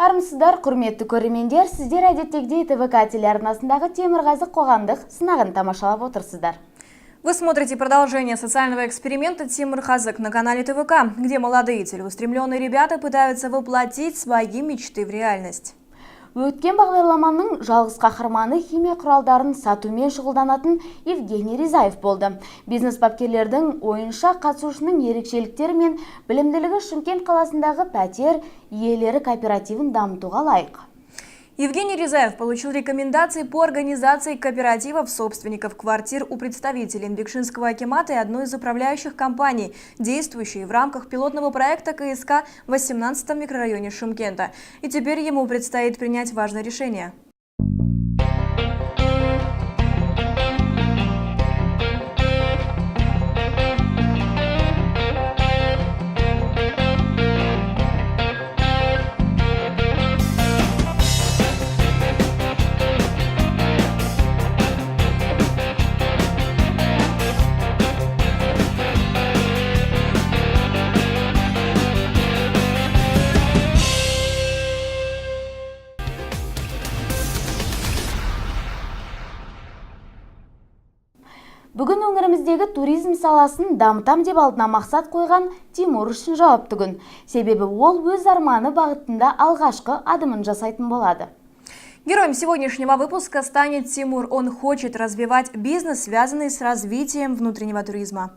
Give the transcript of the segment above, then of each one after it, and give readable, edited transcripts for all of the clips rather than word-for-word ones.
Армысыздар, құрметті көрермендер, сіздер әдеттегідей ТВК телеарнасындағы Темірғазы қоғамдық сынағын тамашалап отырсыздар. Вы смотрите продолжение социального эксперимента «Темирхазык» на канале ТВК, где молодые целеустремленные ребята пытаются воплотить свои мечты в реальность. Өткен бағдарламаның жалғыз қаһарманы химия құралдарын сатумен шұғылданатын Евгений Ризаев болды. Бизнес бапкерлердің ойынша қатысушының ерекшеліктері мен білімділігі Шымкент қаласындағы пәтер иелері кооперативін дамытуға лайық. Евгений Ризаев получил рекомендации по организации кооперативов собственников квартир у представителей Инбекшинского акимата и одной из управляющих компаний, действующей в рамках пилотного проекта КСК в 18-м микрорайоне Шымкента. И теперь ему предстоит принять важное решение. Бүгін өңіріміздегі туризм саласын дамытам деп алдына мақсат қойған Тимур үшін жауапты күн. Себебі ол өз арманы бағытында алғашқы адымын жасайтын болады. Героем сегодняшнего выпуска станет Тимур. Он хочет развивать бизнес, связанный с развитием внутреннего туризма.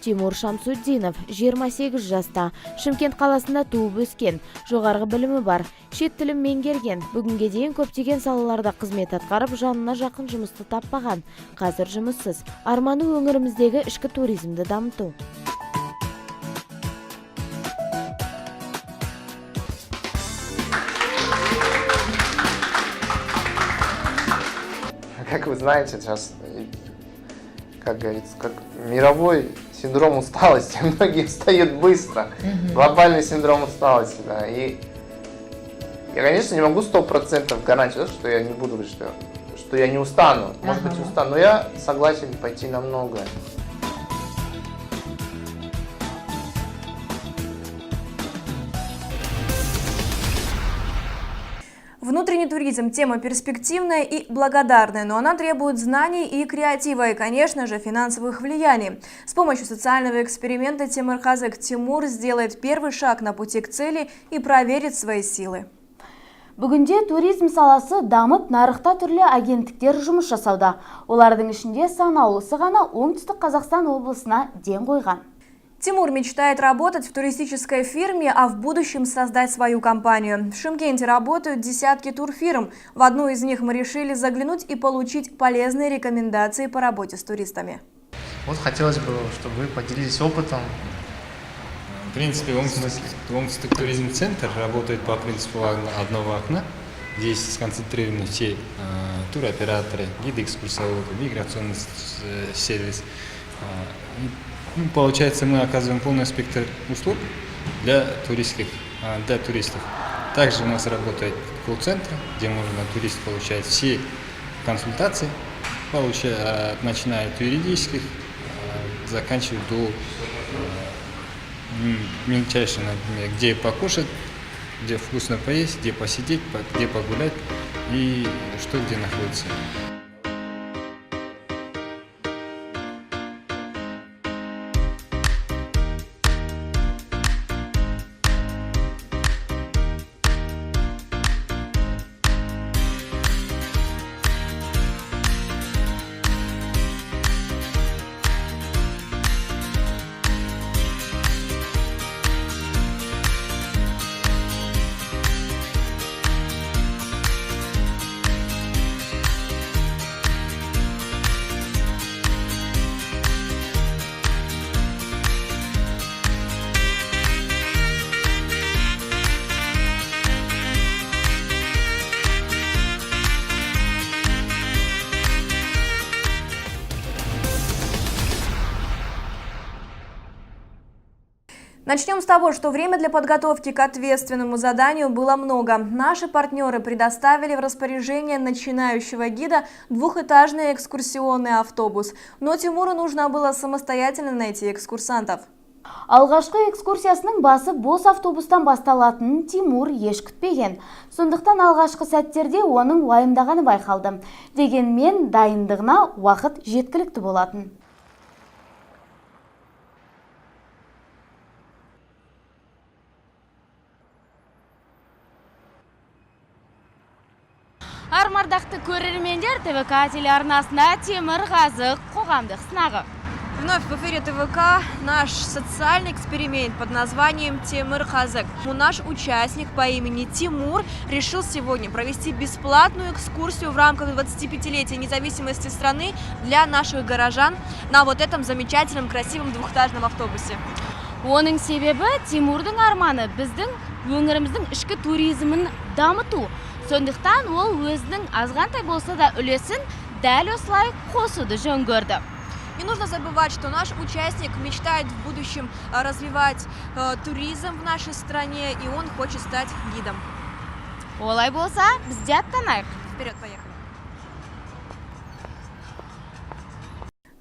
Тимур Шамсуддинов, 28 жаста, Шымкент қаласында туып өскен, жоғарғы білімі бар, шет тілін меңгерген, бүгінге дейін көптеген салаларда қызмет атқарып, жанына жақын жұмысты таппаған, қазір жұмыссыз, арманы өңіріміздегі ішкі туризмді дамыту. Как вы знаете, сейчас, как говорится, как мировой синдром усталости, многие встают быстро, глобальный синдром усталости, да, и я, конечно, не могу 100% гарантировать, что я не буду говорить, что я не устану, может быть устану, но я согласен пойти на многое. Внутренний туризм – тема перспективная и благодарная, но она требует знаний и креатива, и, конечно же, финансовых влияний. С помощью социального эксперимента Темирхазык Тимур сделает первый шаг на пути к цели и проверит свои силы. Бүгінде туризм саласы дамып, нарықта түрлі агенттіктер жұмыс жасауда. Олардың ішінде санаулысы ғана Оңтүстік Қазақстан облысына ден қойған. Тимур мечтает работать в туристической фирме, а в будущем создать свою компанию. В Шымкенте работают десятки турфирм. В одну из них мы решили заглянуть и получить полезные рекомендации по работе с туристами. Вот хотелось бы, чтобы вы поделились опытом. В принципе, Оңтүстік туризм-центр работает по принципу одного окна. Здесь сконцентрированы все туроператоры, гиды-экскурсоводы, миграционный сервис. Получается, мы оказываем полный спектр услуг для туристов. Также у нас работает колл-центр, где турист получает все консультации, начиная от юридических, заканчивая до мельчайших, например, где покушать, где вкусно поесть, где посидеть, где погулять и что где находится. Начнем с того, что время для подготовки к ответственному заданию было много. Наши партнеры предоставили в распоряжение начинающего гида двухэтажный экскурсионный автобус. Но Тимуру нужно было самостоятельно найти экскурсантов. Алғашқы экскурсиясының басы бос автобустан басталатынын Тимур еш күтпеген. Сондықтан алғашқы сәттерде оның уайымдағаны байқалды. Дегенмен дайындығына уақыт жеткілікті болатын. Армардақты көрермендер, ТВК телеарнасында Темірқазық қоғамдық сынағы. Вновь в эфире ТВК наш социальный эксперимент под названием Темірқазық. Наш участник по имени Тимур решил сегодня провести бесплатную экскурсию в рамках 25-летия независимости страны для наших горожан на вот этом замечательном красивом двухэтажном автобусе. Оның себебі Тимурдың арманы біздің өңіріміздің ішкі туризмін дамыту. Сондықтан ол өзінің азғантай болса да үлесін дәл осылай қосуды жөн көрді. Не нужно забывать, что наш участник мечтает в будущем развивать туризм в нашей стране, и он хочет стать гидом. Олай болса, бізде аттанайық. Вперед, поехали!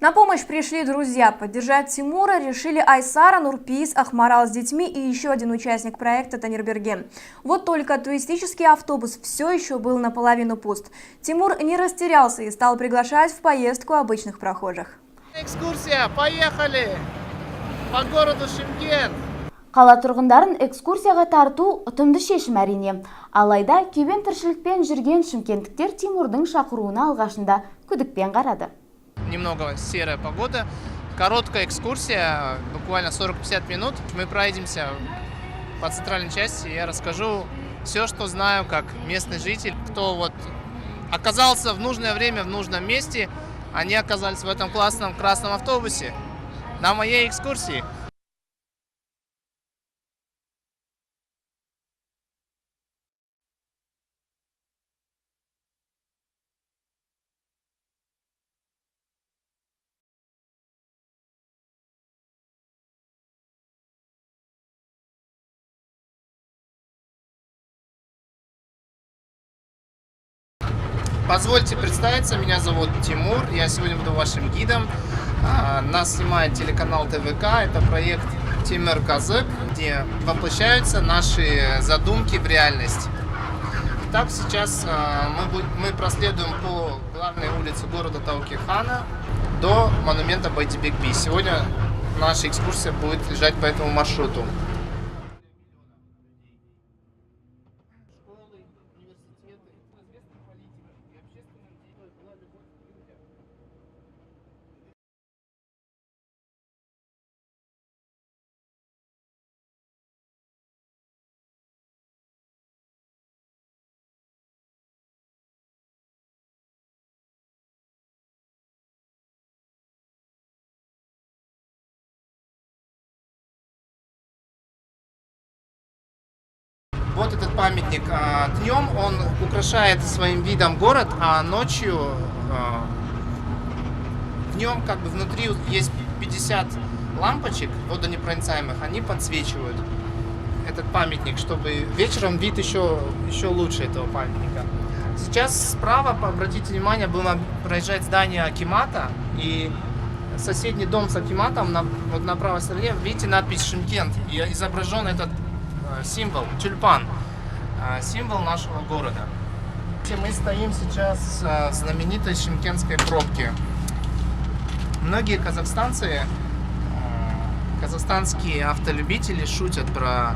На помощь пришли друзья. Поддержать Тимура решили Айсара, Нурпис, Ахмарал с детьми и еще один участник проекта Танирберген. Вот только туристический автобус все еще был наполовину пуст. Тимур не растерялся и стал приглашать в поездку обычных прохожих. Экскурсия, поехали! По городу Шымкент! Қала тұрғындарын экскурсияға тарту ұтымды шешім әрине. Алайда күйбең тіршілікпен жүрген шымкенттіктер Тимурдың шақыруына алғашында күдікпен қарады. Немного серая погода. Короткая экскурсия, буквально 40-50 минут. Мы пройдемся по центральной части. Я расскажу все, что знаю, как местный житель, кто вот оказался в нужное время в нужном месте. Они оказались в этом классном красном автобусе на моей экскурсии. Позвольте представиться, меня зовут Тимур, я сегодня буду вашим гидом. Нас снимает телеканал ТВК, это проект Темірқазық, где воплощаются наши задумки в реальность. Так, сейчас мы проследуем по главной улице города Таукихана до монумента Байдибек-Би. Сегодня наша экскурсия будет лежать по этому маршруту. Вот этот памятник. Днем он украшает своим видом город, а ночью в нем как бы внутри есть 50 лампочек водонепроницаемых, они подсвечивают этот памятник, чтобы вечером вид еще лучше этого памятника. Сейчас справа, обратите внимание, будем проезжать здание Акимата, и соседний дом с Акиматом, вот на правой стороне, видите надпись Шымкент, и изображен этот символ, тюльпан, символ нашего города. Мы стоим сейчас в знаменитой шымкентской пробке. Многие казахстанские автолюбители шутят про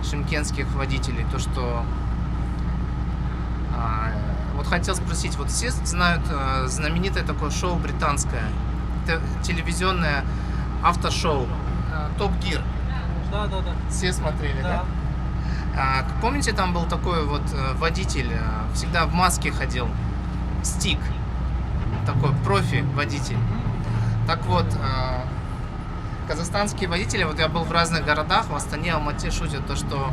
шымкентских водителей, то что вот хотел спросить, вот все знают знаменитое такое шоу британское, телевизионное автошоу Топ Гир. Да. Все смотрели, да? Помните, там был такой вот водитель, всегда в маске ходил, Стик, такой профи-водитель. Так вот, казахстанские водители, вот я был в разных городах, в Астане, Алмате шутят то, что...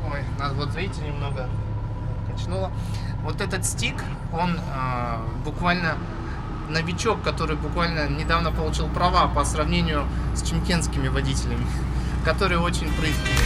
Ой, нас вот видите, немного качнуло. Вот этот Стик, он буквально новичок, который буквально недавно получил права по сравнению с шымкентскими водителями. который очень прыткий.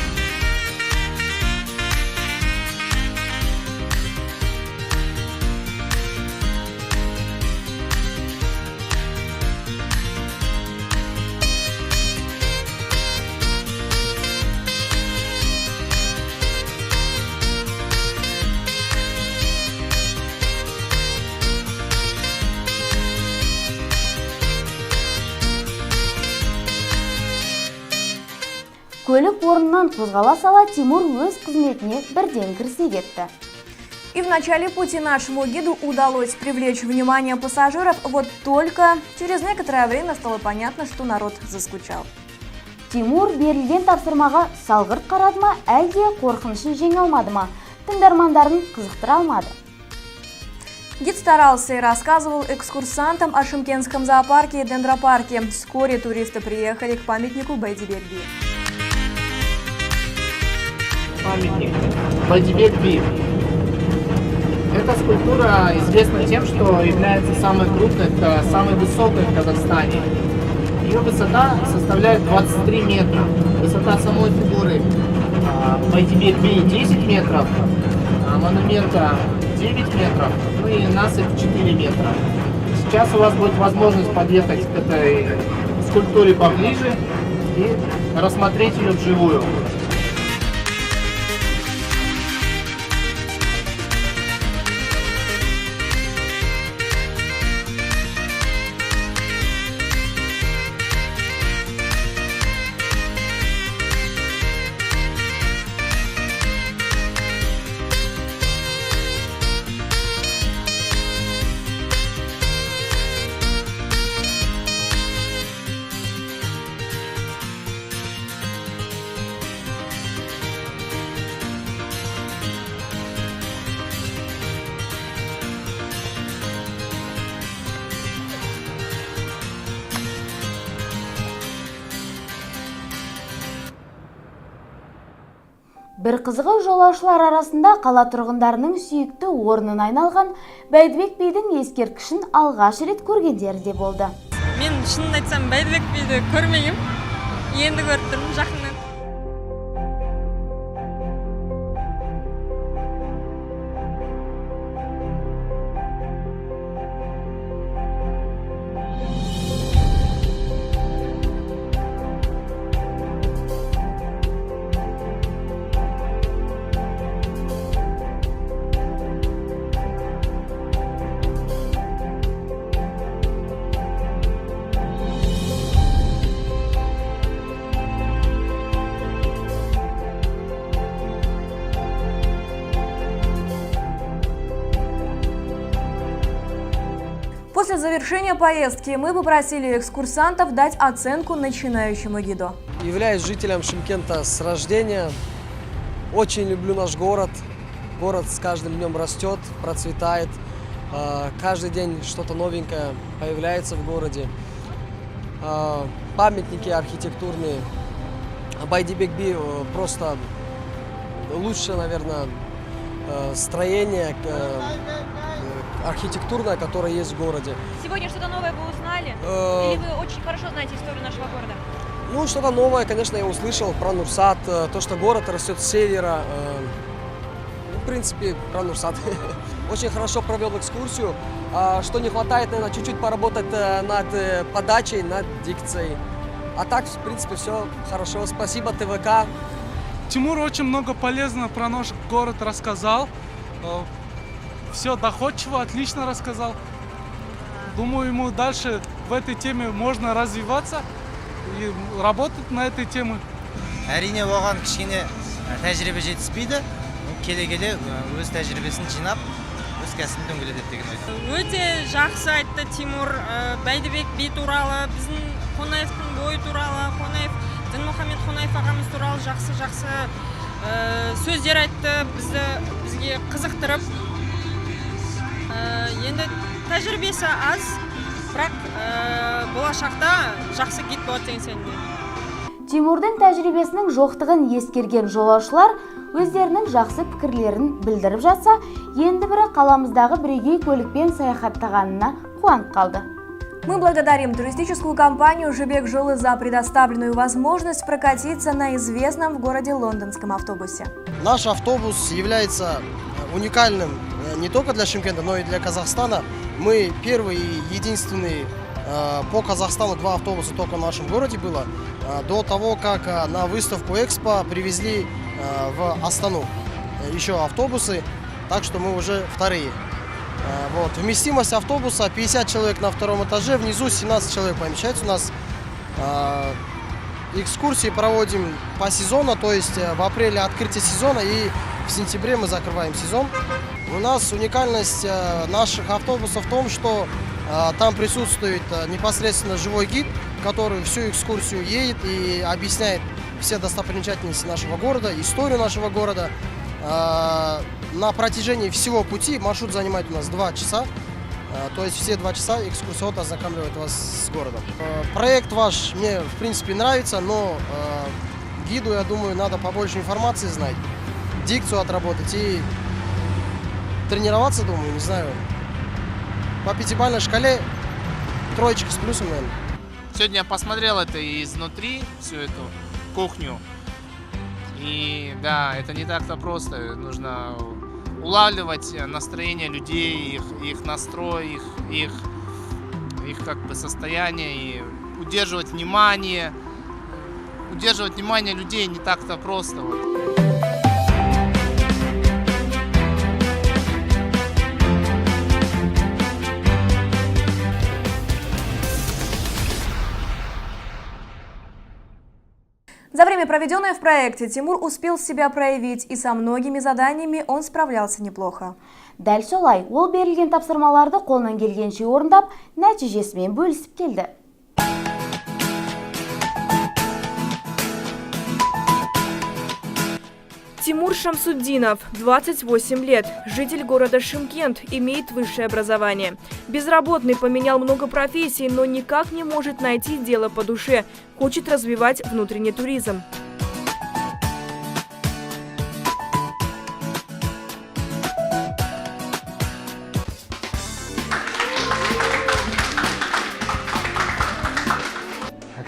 Көлік орнынан қозғала сала Тимур өз қызметіне бірден кірісе кетті. И в начале пути нашему гиду удалось привлечь внимание пассажиров, вот только через некоторое время стало понятно, что народ заскучал. Тимур берілген тапсырмаға салғырт қарады ма, әлде қорқынышын жеңе алмады ма, тыңдармандарын қызықтыра алмады. Гид старался и рассказывал экскурсантам о Шымкентском зоопарке и дендропарке. Вскоре туристы приехали к памятнику Байдибек-Би. Памятник Байдибек-Би. Эта скульптура известна тем, что является самой крупной, самой высокой в Казахстане. Ее высота составляет 23 метра. Высота самой фигуры Байдибек-Би 10 метров, монумента 9 метров, ну и насыпь 4 метра. Сейчас у вас будет возможность подъехать к этой скульптуре поближе и рассмотреть ее вживую. Бір қызығы жолаушылар арасында қала тұрғындарының сүйікті орнын айналған Байдибек-бидің ескерткішін алғаш рет көргендері де болды. Мен шынын айтсам Байдибек-биді көрмегем, енді көріп тұрмын жақыннан. После завершения поездки мы попросили экскурсантов дать оценку начинающему гиду. Являюсь жителем Шымкента с рождения. Очень люблю наш город. Город с каждым днем растет, процветает. Каждый день что-то новенькое появляется в городе. Памятники архитектурные. Байдибек-Би просто лучшее, наверное, строение архитектурное, которое есть в городе. Сегодня что-то новое вы узнали? Или вы очень хорошо знаете историю нашего города? Ну, что-то новое, конечно, я услышал про Нурсат, то, что город растет с севера. В принципе, про Нурсат. Очень хорошо провел экскурсию. Что не хватает, наверное, чуть-чуть поработать над подачей, над дикцией. А так, в принципе, все хорошо. Спасибо ТВК. Тимур очень много полезного про наш город рассказал. Все доходчиво, отлично рассказал. Думаю, ему дальше в этой теме можно развиваться и работать на этой теме. Әрине оған кішкене тәжірибе жетіспейді. Келе-келе өз тәжірибесін жинап, өз кәсібін дөңгелетеді деген ойдамын. Өте жақсы айтты Тимур Байдибек-би туралы, біздің Қонаевтың бойы туралы, Дінмұхамед Қонаев ағамыз туралы жақсы сөздер айтты, бізге қызықтырып. Енді тәжірибесі аз, бірақ болашақта жақсы гид болады деген сенімдемін. Тимурдың тәжірибесінің жоқтығын ескерген жолаушылар өздерінің жақсы пікірлерін білдіріп жатса, енді бірі қаламыздағы бірегей көлікпен саяхаттағанына қуанып қалды. Мы благодарим туристическую компанию «Жибек Жолы» за предоставленную возможность прокатиться на известном в городе лондонском автобусе. Наш автобус является уникальным не только для Шымкента, но и для Казахстана. Мы первый и единственный по Казахстану 2 автобуса только в нашем городе было. До того, как на выставку Экспо привезли в Астану еще автобусы, так что мы уже вторые. Вот. Вместимость автобуса 50 человек на 2-м этаже, внизу 17 человек помещается у нас. Экскурсии проводим по сезону, то есть в апреле открытие сезона и в сентябре мы закрываем сезон. У нас уникальность наших автобусов в том, что там присутствует непосредственно живой гид, который всю экскурсию едет и объясняет все достопримечательности нашего города, историю нашего города. На протяжении всего пути маршрут занимает у нас 2 часа. То есть все 2 часа экскурсовод ознакомливает вас с городом. Проект ваш мне в принципе нравится, но гиду, я думаю, надо побольше информации знать, дикцию отработать и тренироваться, думаю, не знаю. По 5-бальной шкале 3 с плюсом, наверное. Сегодня я посмотрел это изнутри, всю эту кухню. И да, это не так-то просто. Нужно улавливать настроение людей, их настрой, их как бы состояние и удерживать внимание. Удерживать внимание людей не так-то просто. За время, проведенное в проекте, Тимур успел себя проявить, и со многими заданиями он справлялся неплохо. Дәл солай, ол берілген тапсырмаларды қолынан келгенше орындап, нәтижесімен бөлісіп келді. Тимур Шамсуддинов, 28 лет, житель города Шымкент, имеет высшее образование. Безработный, поменял много профессий, но никак не может найти дело по душе. Хочет развивать внутренний туризм.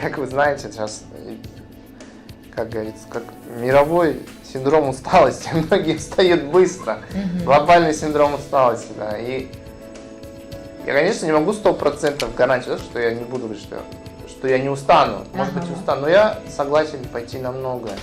Как вы знаете, сейчас, как говорится, как мировой синдром усталости, многие встают быстро, глобальный синдром усталости, да, и я, конечно, не могу 100% гарантировать, что я не буду говорить, что я не устану, может быть, устану, но я согласен пойти на многое.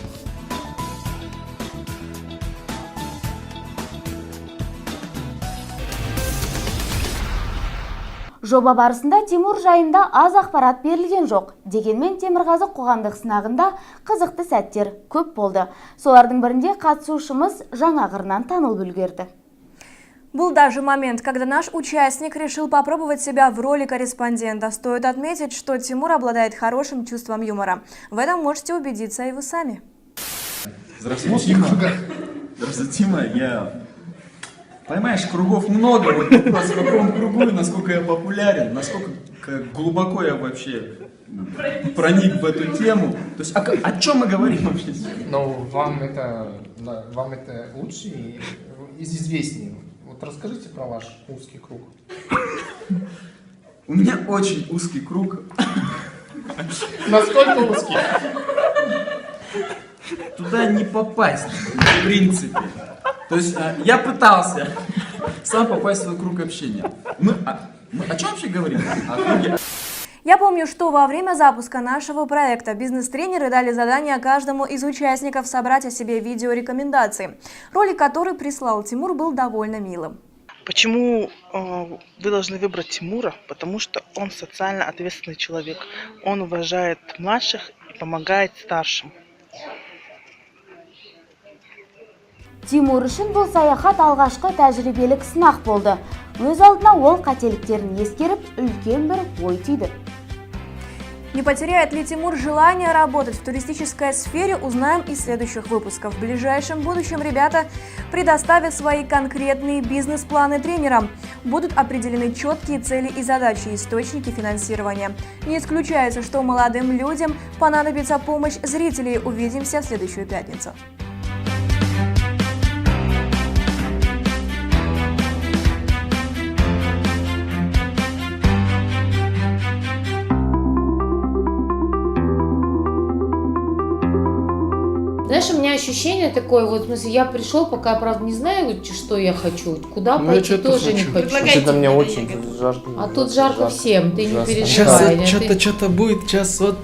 Жоба барысында Тимур жайында аз ақпарат берілген жоқ. Дегенмен Темірғазы қоғамдық сынағында қызықты сәттер көп болды. Солардың бірінде қатысушымыз жаңа қырынан танылып үлгерді. Был даже момент, когда наш участник решил попробовать себя в роли корреспондента. Стоит отметить, что Тимур обладает хорошим чувством юмора. В этом можете убедиться и вы сами. Здравствуй, Тима. Здравствуй, Тима. Понимаешь, кругов много, вот вопрос в каком кругу, насколько я популярен, насколько глубоко я вообще проник в эту тему. То есть о чем мы говорим вообще? Ну, вам это лучше и известнее. Вот расскажите про ваш узкий круг. У меня очень узкий круг. Насколько узкий? Туда не попасть, в принципе. То есть я пытался сам попасть в свой круг общения. Мы о чем вообще говорим? О круге. Я помню, что во время запуска нашего проекта бизнес-тренеры дали задание каждому из участников собрать о себе видеорекомендации. Ролик, который прислал Тимур, был довольно милым. Почему вы должны выбрать Тимура? Потому что он социально ответственный человек. Он уважает младших и помогает старшим. Тимур үшін бұл саяхат алғашқы тәжірибелік сынақ болды. Өз алдына ол қателіктерін ескеріп, үлкен бір ой түйді. Не потеряет ли Тимур желание работать в туристической сфере, узнаем из следующих выпусков. В ближайшем будущем ребята предоставят свои конкретные бизнес-планы тренерам. Будут определены четкие цели и задачи, источники финансирования. Не исключается, что молодым людям понадобится помощь зрителей. Увидимся в следующую пятницу. Знаешь, у меня ощущение такое, вот, в смысле, я пришел, пока, правда, не знаю, что я хочу, куда пойти тоже не хочу. Это мне очень жарко. А тут жарко всем, ты не переживай. Сейчас что-то будет, сейчас вот.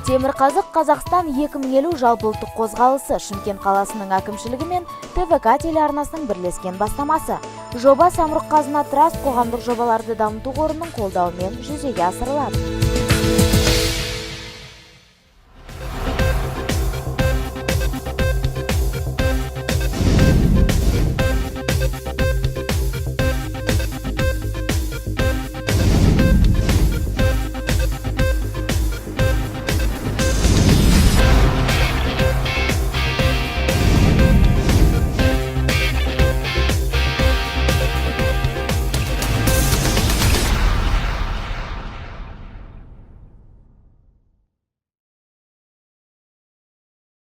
Темірқазық Қазақстан 2050 жалпыұлттық қозғалысы Шымкент қаласының әкімшілігі мен ТВК телеарнасының бірлескен бастамасы. Жоба Самұрық-Қазына Траст қоғамдық жобаларды дамыту қорының қолдауымен жүзеге асырылады.